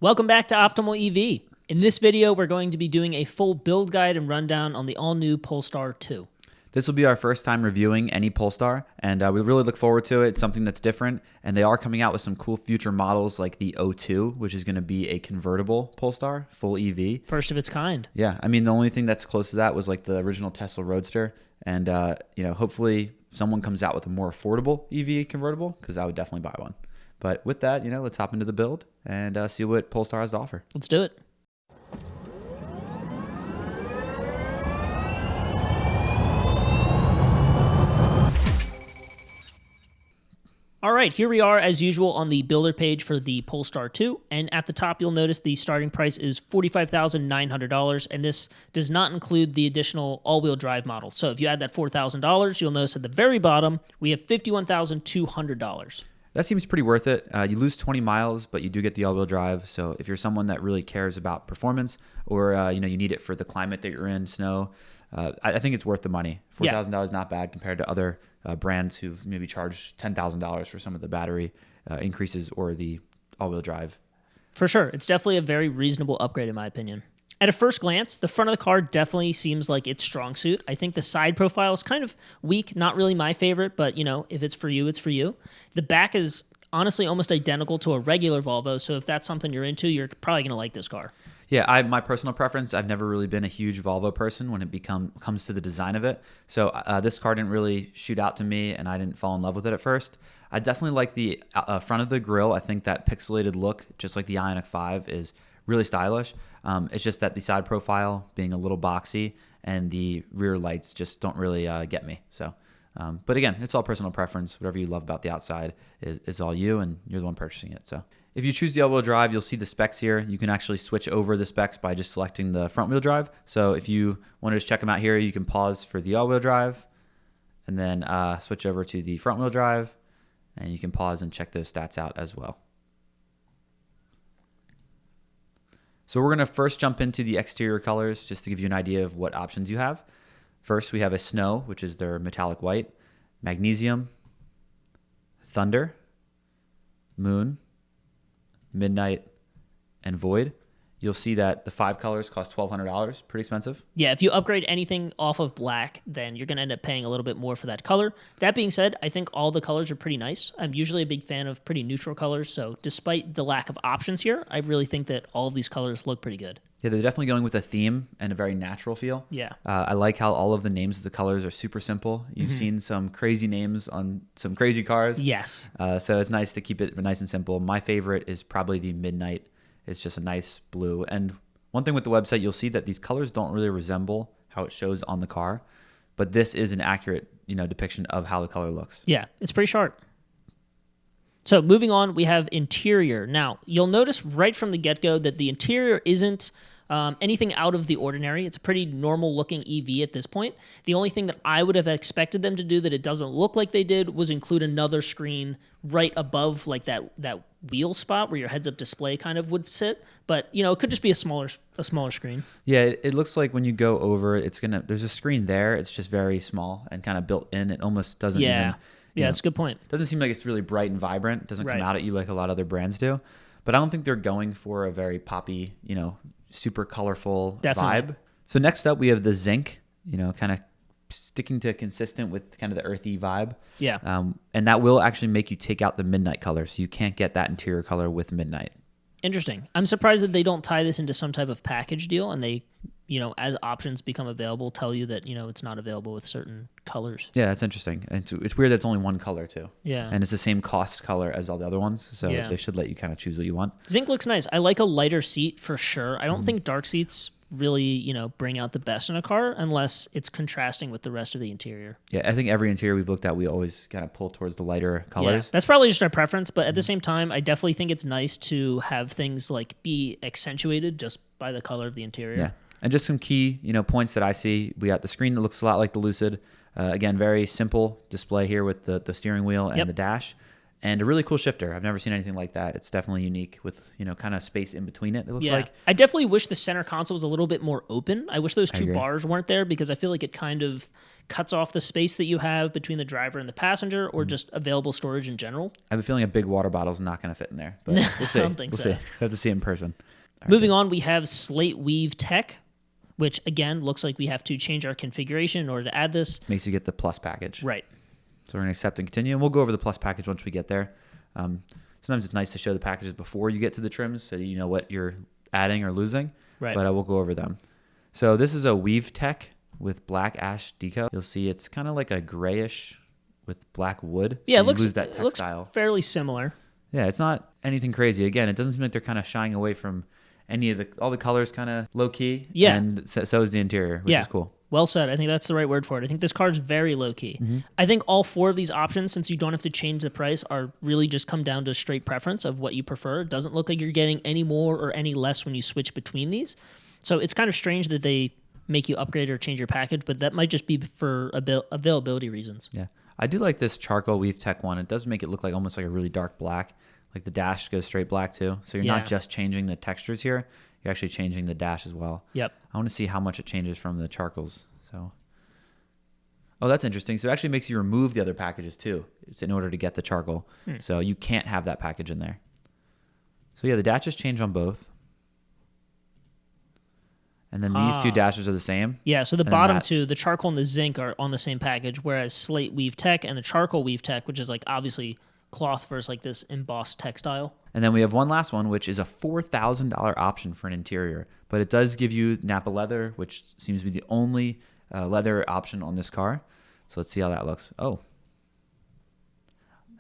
Welcome back to Optimal EV. In this video, we're going to be doing a full build guide and rundown on the all-new Polestar 2. This will be our first time reviewing any Polestar, and we really look forward to it. It's something that's different, and they are coming out with some cool future models like the O2, which is going to be a convertible Polestar, full EV. First of its kind. Yeah, I mean, the only thing that's close to that was like the original Tesla Roadster, and hopefully someone comes out with a more affordable EV convertible, because I would definitely buy one. But with that, let's hop into the build and see what Polestar has to offer. Let's do it. All right, here we are as usual on the builder page for the Polestar 2, and at the top you'll notice the starting price is $45,900, and this does not include the additional all-wheel drive model. So if you add that $4,000, you'll notice at the very bottom we have $51,200. That seems pretty worth it. You lose 20 miles, but you do get the all-wheel drive. So if you're someone that really cares about performance, or you need it for the climate that you're in, snow, I think it's worth the money. $4,000 is not bad compared to other brands who've maybe charged $10,000 for some of the battery increases or the all-wheel drive. For sure. It's definitely a very reasonable upgrade in my opinion. At a first glance, the front of the car definitely seems like its strong suit. I think the side profile is kind of weak, not really my favorite, but if it's for you, it's for you. The back is honestly almost identical to a regular Volvo, so if that's something you're into, you're probably going to like this car. Yeah, my personal preference, I've never really been a huge Volvo person when it comes to the design of it. So this car didn't really shoot out to me, and I didn't fall in love with it at first. I definitely like the front of the grille. I think that pixelated look, just like the Ioniq 5, is really stylish. It's just that the side profile being a little boxy and the rear lights just don't really get me. So, but again, it's all personal preference. Whatever you love about the outside is all you, and you're the one purchasing it. So if you choose the all-wheel drive, you'll see the specs here. You can actually switch over the specs by just selecting the front-wheel drive. So if you want to just check them out here, you can pause for the all-wheel drive and then switch over to the front-wheel drive, and you can pause and check those stats out as well. So we're going to first jump into the exterior colors just to give you an idea of what options you have. First, we have a snow, which is their metallic white, magnesium, thunder, moon, midnight, and void. You'll see that the 5 colors cost $1,200, pretty expensive. Yeah, if you upgrade anything off of black, then you're going to end up paying a little bit more for that color. That being said, I think all the colors are pretty nice. I'm usually a big fan of pretty neutral colors, so despite the lack of options here, I really think that all of these colors look pretty good. Yeah, they're definitely going with a theme and a very natural feel. Yeah. I like how all of the names of the colors are super simple. You've seen some crazy names on some crazy cars. Yes. So it's nice to keep it nice and simple. My favorite is probably the midnight. It's just a nice blue. And one thing with the website, you'll see that these colors don't really resemble how it shows on the car, but this is an accurate, depiction of how the color looks. Yeah, it's pretty sharp. So moving on, we have interior. Now, you'll notice right from the get-go that the interior isn't anything out of the ordinary. It's a pretty normal-looking EV at this point. The only thing that I would have expected them to do that it doesn't look like they did was include another screen right above like that wheel spot where your heads-up display kind of would sit. But it could just be a smaller screen. Yeah, it looks like when you go over, there's a screen there. It's just very small and kind of built in. It almost doesn't even. Yeah, that's a good point. Doesn't seem like it's really bright and vibrant. It doesn't come out at you like a lot of other brands do. But I don't think they're going for a very poppy, super colorful vibe. So next up, we have the zinc, kind of sticking to consistent with kind of the earthy vibe. Yeah. And that will actually make you take out the midnight color. So you can't get that interior color with midnight. Interesting. I'm surprised that they don't tie this into some type of package deal and they, as options become available, tell you that, it's not available with certain colors. Yeah, that's interesting. And it's weird that it's only one color too. Yeah. And it's the same cost color as all the other ones. So they should let you kind of choose what you want. Zinc looks nice. I like a lighter seat for sure. I don't think dark seats really, bring out the best in a car unless it's contrasting with the rest of the interior. Yeah, I think every interior we've looked at, we always kind of pull towards the lighter colors. Yeah, that's probably just our preference, but at the same time, I definitely think it's nice to have things like be accentuated just by the color of the interior. Yeah, and just some key, points that I see. We got the screen that looks a lot like the Lucid. Again, very simple display here with the steering wheel and the dash. and a really cool shifter. I've never seen anything like that. It's definitely unique with, kind of space in between it looks like. I definitely wish the center console was a little bit more open. I wish those two agree. bars weren't there because I feel like it kind of cuts off the space that you have between the driver and the passenger or just available storage in general. I have a feeling a big water bottle is not going to fit in there, but we'll see. I don't think so. We'll see. Have to see it in person. Moving on, we have Slate Weave Tech, which again looks like we have to change our configuration in order to add this. Makes you get the Plus package. Right. So we're going to accept and continue, and we'll go over the Plus package once we get there. Sometimes it's nice to show the packages before you get to the trims so that you know what you're adding or losing, Right. but I will go over them. So this is a Weave Tech with black ash deco. You'll see it's kind of like a grayish with black wood. Yeah, so it lose that looks textile. fairly similar. Yeah, it's not anything crazy. Again, it doesn't seem like they're kind of shying away from all the colors kind of low key. Yeah. And so is the interior, which is cool. Well said. I think that's the right word for it. I think this card's very low key. I think all four of these options, since you don't have to change the price, are really just come down to straight preference of what you prefer. It doesn't look like you're getting any more or any less when you switch between these. So it's kind of strange that they make you upgrade or change your package, but that might just be for availability reasons. Yeah. I do like this charcoal Weave Tech one. It does make it look like almost like a really dark black. Like the dash goes straight black too. So you're not just changing the textures here. You're actually changing the dash as well. Yep. I want to see how much it changes from the charcoals. So, oh, that's interesting. So it actually makes you remove the other packages too. It's in order to get the charcoal. So you can't have that package in there. So yeah, the dashes change on both. And then these two dashes are the same. Yeah, so the bottom two, the charcoal and the zinc, are on the same package, whereas Slate Weave Tech and the charcoal Weave Tech, which is like obviously cloth versus like this embossed textile. And then we have one last one, which is a $4,000 option for an interior. But it does give you Napa leather, which seems to be the only leather option on this car. So let's see how that looks. Oh,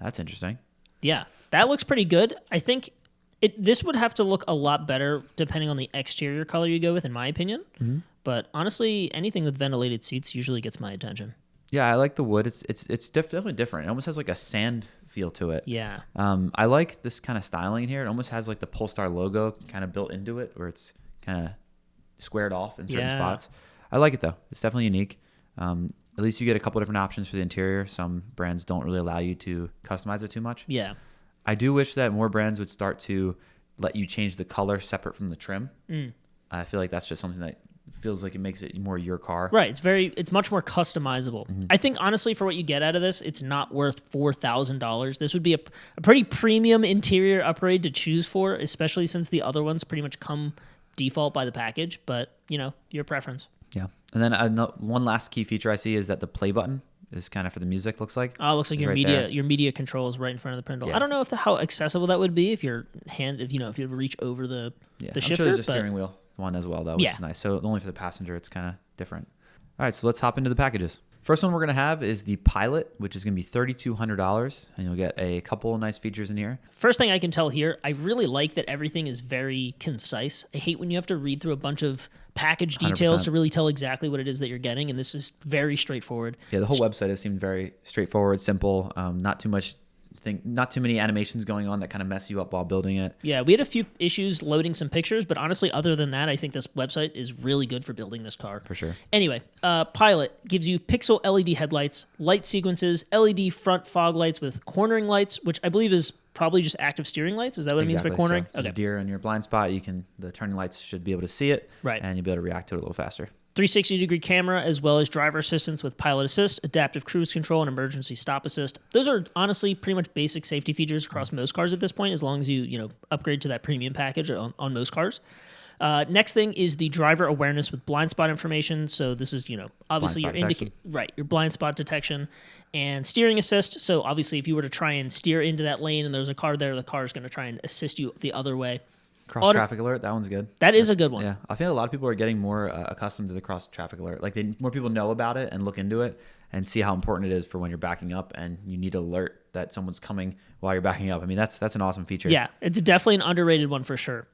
that's interesting. Yeah, that looks pretty good. I think this would have to look a lot better depending on the exterior color you go with, in my opinion. But honestly, anything with ventilated seats usually gets my attention. Yeah, I like the wood. It's definitely different. It almost has like a sand feel to it. Yeah. I like this kind of styling here. It almost has like the Polestar logo kind of built into it, where it's kind of squared off in certain spots. I like it though. It's definitely unique. At least you get a couple different options for the interior. Some brands don't really allow you to customize it too much. Yeah. I do wish that more brands would start to let you change the color separate from the trim. I feel like that's just something that feels like it makes it more your car. Right. It's much more customizable. I think honestly, for what you get out of this, it's not worth $4,000. This would be a pretty premium interior upgrade to choose for, especially since the other ones pretty much come default by the package. But your preference. Yeah. And then one last key feature I see is that the play button is kind of for the music. Looks like. Oh, it looks like your media control is right in front of the prindle. Yeah. I don't know how accessible that would be if you reach over the I'm shifter. sure there's a steering wheel one as well, though, which is nice. So only for the passenger, it's kind of different. All right, so let's hop into the packages. First one we're going to have is the Pilot, which is going to be $3,200, and you'll get a couple nice features in here. First thing I can tell here, I really like that everything is very concise. I hate when you have to read through a bunch of package details 100%. to really tell exactly what it is that you're getting, and this is very straightforward. Yeah, the whole website has seemed very straightforward, simple, not too many animations going on that kind of mess you up while building it. Yeah, we had a few issues loading some pictures, but honestly, other than that, I think this website is really good for building this car. For sure. Anyway, Pilot gives you pixel LED headlights, light sequences, LED front fog lights with cornering lights, which I believe is probably just active steering lights. Is that what it means by cornering? So if there's a deer in your blind spot, the turning lights should be able to see it, right, and you'll be able to react to it a little faster. 360-degree camera, as well as driver assistance with pilot assist, adaptive cruise control, and emergency stop assist. Those are honestly pretty much basic safety features across most cars at this point, as long as you upgrade to that premium package on most cars. Next thing is the driver awareness with blind spot information. So this is obviously your blind spot detection, and steering assist. So obviously, if you were to try and steer into that lane and there's a car there, the car is going to try and assist you the other way. Cross traffic alert, that one's good. That is a good one. Yeah, I feel a lot of people are getting more accustomed to the cross traffic alert. Like more people know about it and look into it and see how important it is for when you're backing up and you need to alert that someone's coming while you're backing up. I mean, that's an awesome feature. Yeah, it's definitely an underrated one for sure.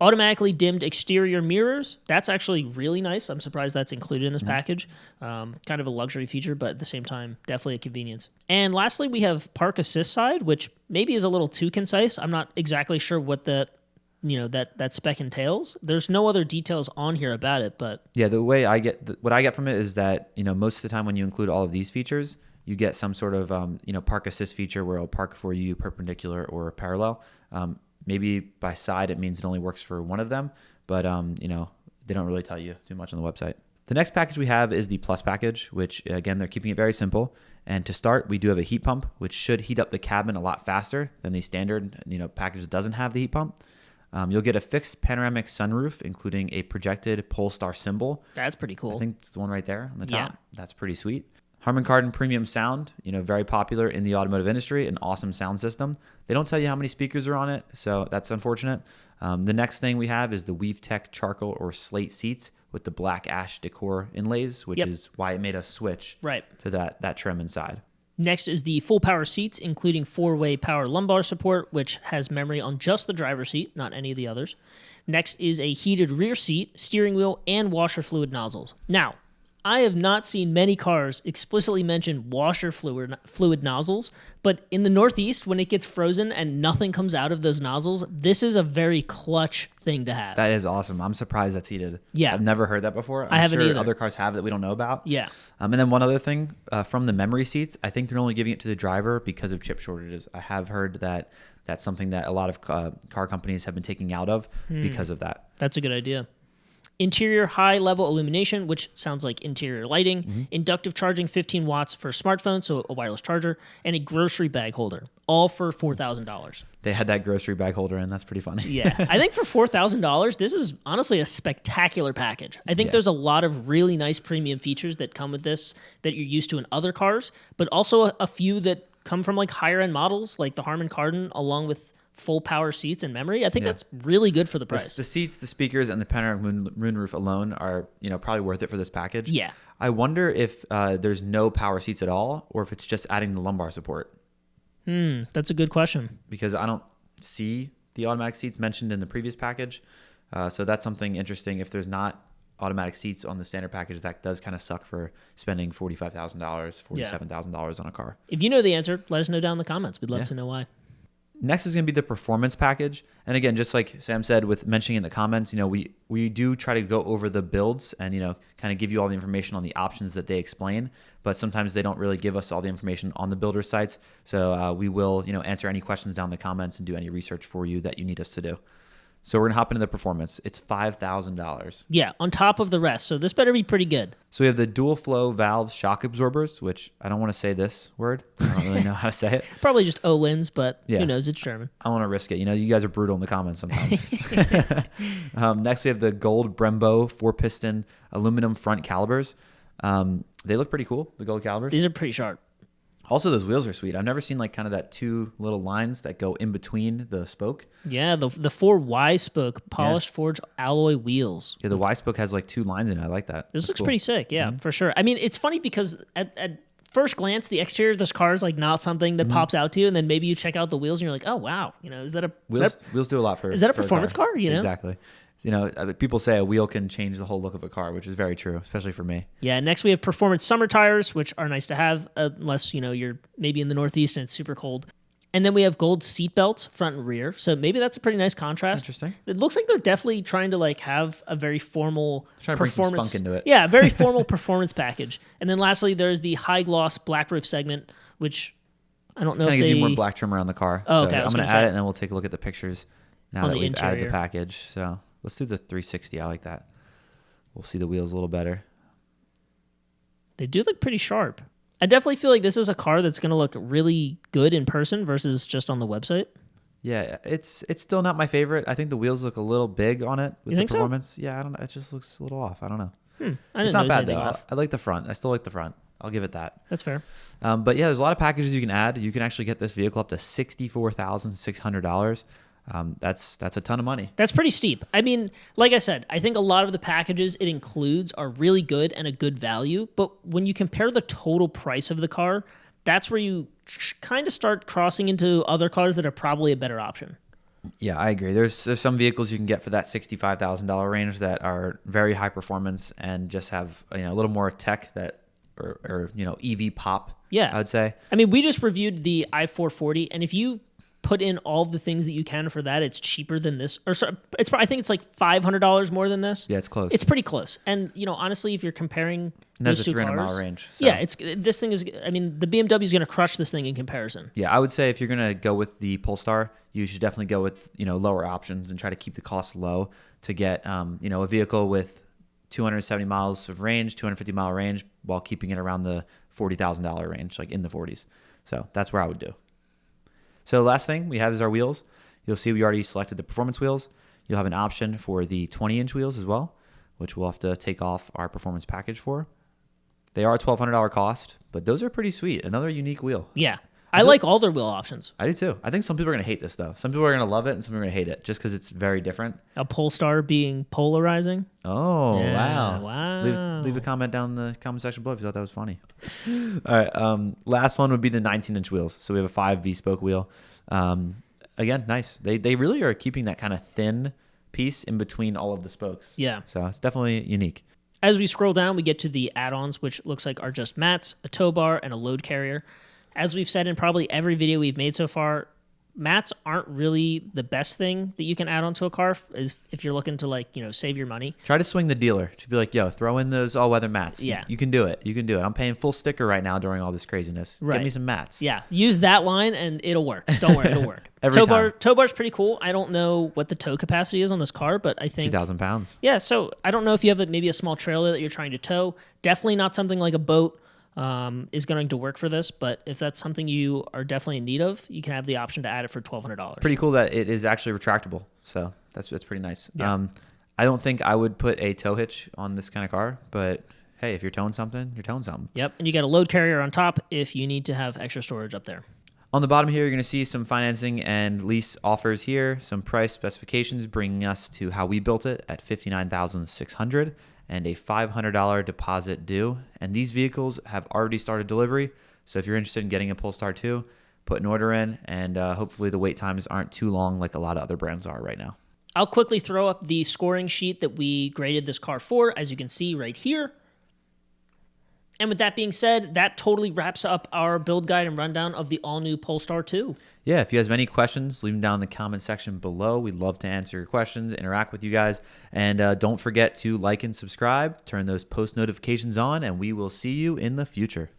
Automatically dimmed exterior mirrors. That's actually really nice. I'm surprised that's included in this package. Kind of a luxury feature, but at the same time, definitely a convenience. And lastly, we have park assist side, which maybe is a little too concise. I'm not exactly sure what that spec entails. There's no other details on here about it, but yeah, the way what I get from it is that most of the time when you include all of these features, you get some sort of park assist feature where it'll park for you perpendicular or parallel. Maybe by side it means it only works for one of them, but they don't really tell you too much on the website. The next package we have is the Plus package, which again, they're keeping it very simple. And to start, we do have a heat pump, which should heat up the cabin a lot faster than the standard package that doesn't have the heat pump. You'll get a fixed panoramic sunroof, including a projected Polestar symbol. That's pretty cool. I think it's the one right there on the top. Yeah. That's pretty sweet. Harman Kardon premium sound, very popular in the automotive industry, an awesome sound system. They don't tell you how many speakers are on it, so that's unfortunate. The next thing we have is the WeaveTech charcoal or slate seats with the black ash decor inlays, which is why it made us switch to that trim inside. Next is the full power seats, including 4-way power lumbar support, which has memory on just the driver's seat, not any of the others. Next is a heated rear seat, steering wheel, and washer fluid nozzles. Now, I have not seen many cars explicitly mention washer fluid nozzles, but in the Northeast, when it gets frozen and nothing comes out of those nozzles, this is a very clutch thing to have. That is awesome. I'm surprised that's heated. Yeah. I've never heard that before. I haven't either. Other cars have that we don't know about. Yeah. And then one other thing, from the memory seats, I think they're only giving it to the driver because of chip shortages. I have heard that that's something that a lot of car companies have been taking out of because of that. That's a good idea. Interior high-level illumination, which sounds like interior lighting, inductive charging 15 watts for a smartphone, so a wireless charger, and a grocery bag holder, all for $4,000. They had that grocery bag holder in. That's pretty funny. Yeah. I think for $4,000, this is honestly a spectacular package. I think there's a lot of really nice premium features that come with this that you're used to in other cars, but also a few that come from like higher-end models, like the Harman Kardon, along with full power seats and memory. I think that's really good for the price. The seats, the speakers, and the panoramic moonroof alone are probably worth it for this package. Yeah. I wonder if there's no power seats at all, or if it's just adding the lumbar support. That's a good question. Because I don't see the automatic seats mentioned in the previous package, so that's something interesting. If there's not automatic seats on the standard package, that does kind of suck for spending $45,000, $47,000 on a car. If you know the answer, let us know down in the comments. We'd love to know why. Next is going to be the performance package. And again, just like Sam said with mentioning in the comments, we do try to go over the builds and, kind of give you all the information on the options that they explain. But sometimes they don't really give us all the information on the builder sites. So we will, answer any questions down in the comments and do any research for you that you need us to do. So we're going to hop into the performance. It's $5,000. Yeah, on top of the rest. So this better be pretty good. So we have the dual flow valve shock absorbers, which I don't want to say this word. I don't really know how to say it. Probably just Ohlins, but who knows? It's German. I want to risk it. You guys are brutal in the comments sometimes. Next, we have the gold Brembo 4-piston aluminum front calipers. They look pretty cool, the gold calipers. These are pretty sharp. Also, those wheels are sweet. I've never seen kind of that two little lines that go in between the spoke. Yeah, the 4 Y-spoke polished forged alloy wheels. Yeah, the Y-spoke has two lines in it. I like that. This looks pretty sick, for sure. I mean, it's funny because at first glance, the exterior of this car is not something that pops out to you, and then maybe you check out the wheels and you're like, oh, wow. Is that a... Wheels do a lot for... Is that a performance car? Exactly. People say a wheel can change the whole look of a car, which is very true, especially for me. Yeah, next we have performance summer tires, which are nice to have unless, you're maybe in the Northeast and it's super cold. And then we have gold seat belts, front and rear. So maybe that's a pretty nice contrast. Interesting. It looks like they're definitely trying to have a very formal trying to bring some spunk into it. Yeah, very formal performance package. And then lastly, there's the high gloss black roof segment, which I don't know if gives you more black trim around the car. Oh, okay. So I'm going to add it, and then we'll take a look at the pictures now that we've added the package. So let's do the 360. I like that. We'll see the wheels a little better. They do look pretty sharp. I definitely feel like this is a car that's going to look really good in person versus just on the website. Yeah, it's still not my favorite. I think the wheels look a little big on it with the performance. So? Yeah, I don't know. It just looks a little off. I don't know. It's not bad though. I like the front. I still like the front. I'll give it that. That's fair. But yeah, there's a lot of packages you can add. You can actually get this vehicle up to $64,600. That's a ton of money. That's pretty steep. I mean, like I said, I think a lot of the packages it includes are really good and a good value. But when you compare the total price of the car, that's where you kind of start crossing into other cars that are probably a better option. Yeah, I agree. There's some vehicles you can get for that $65,000 range that are very high performance and just have a little more tech that or EV pop. Yeah, I would say. I mean, we just reviewed the i440, and if you put in all the things that you can for that, it's cheaper than this. Or sorry, I think it's like $500 more than this. Yeah, it's close. It's pretty close. And honestly, if you're comparing And that's Those a two 300 mile cars. range. So. Yeah, this thing is. I mean, the BMW is going to crush this thing in comparison. Yeah, I would say if you're gonna go with the Polestar, you should definitely go with lower options and try to keep the cost low to get a vehicle with 270 miles of range, 250-mile range, while keeping it around the $40,000 range, like in the 40s. So that's where I would do. So the last thing we have is our wheels. You'll see we already selected the performance wheels. You'll have an option for the 20-inch wheels as well, which we'll have to take off our performance package for. They are a $1,200 cost, but those are pretty sweet. Another unique wheel. Yeah. I like all their wheel options. I do too. I think some people are going to hate this, though. Some people are going to love it, and some people are going to hate it just because it's very different. A Polestar being polarizing. Oh, Yeah, wow. wow. Leave a comment down in the comment section below if you thought that was funny. All right. Last one would be the 19-inch wheels. So we have a 5 V-spoke wheel. Again, nice. They really are keeping that kind of thin piece in between all of the spokes. Yeah. So it's definitely unique. As we scroll down, we get to the add-ons, which looks like are just mats, a tow bar, and a load carrier. As we've said in probably every video we've made so far, mats aren't really the best thing that you can add onto a car if you're looking to save your money. Try to swing the dealer to be like, yo, throw in those all-weather mats. Yeah. You can do it. You can do it. I'm paying full sticker right now during all this craziness. Right. Give me some mats. Yeah, use that line and it'll work. Don't worry, it'll work. Tow bar's pretty cool. I don't know what the tow capacity is on this car, but I think 2,000 pounds. Yeah, so I don't know if you have maybe a small trailer that you're trying to tow. Definitely not something like a boat is going to work for this, but if that's something you are definitely in need of, you can have the option to add it for $1,200. Pretty cool that it is actually retractable. So that's pretty nice. Yeah. I don't think I would put a tow hitch on this kind of car, but hey, if you're towing something, you're towing something. Yep, and you got a load carrier on top if you need to have extra storage up there. On the bottom here, you're going to see some financing and lease offers here, some price specifications bringing us to how we built it at $59,600 and a $500 deposit due. And these vehicles have already started delivery. So if you're interested in getting a Polestar 2, put an order in, and hopefully the wait times aren't too long like a lot of other brands are right now. I'll quickly throw up the scoring sheet that we graded this car for, as you can see right here. And with that being said, that totally wraps up our build guide and rundown of the all-new Polestar 2. Yeah, if you guys have any questions, leave them down in the comment section below. We'd love to answer your questions, interact with you guys. And don't forget to like and subscribe, turn those post notifications on, and we will see you in the future.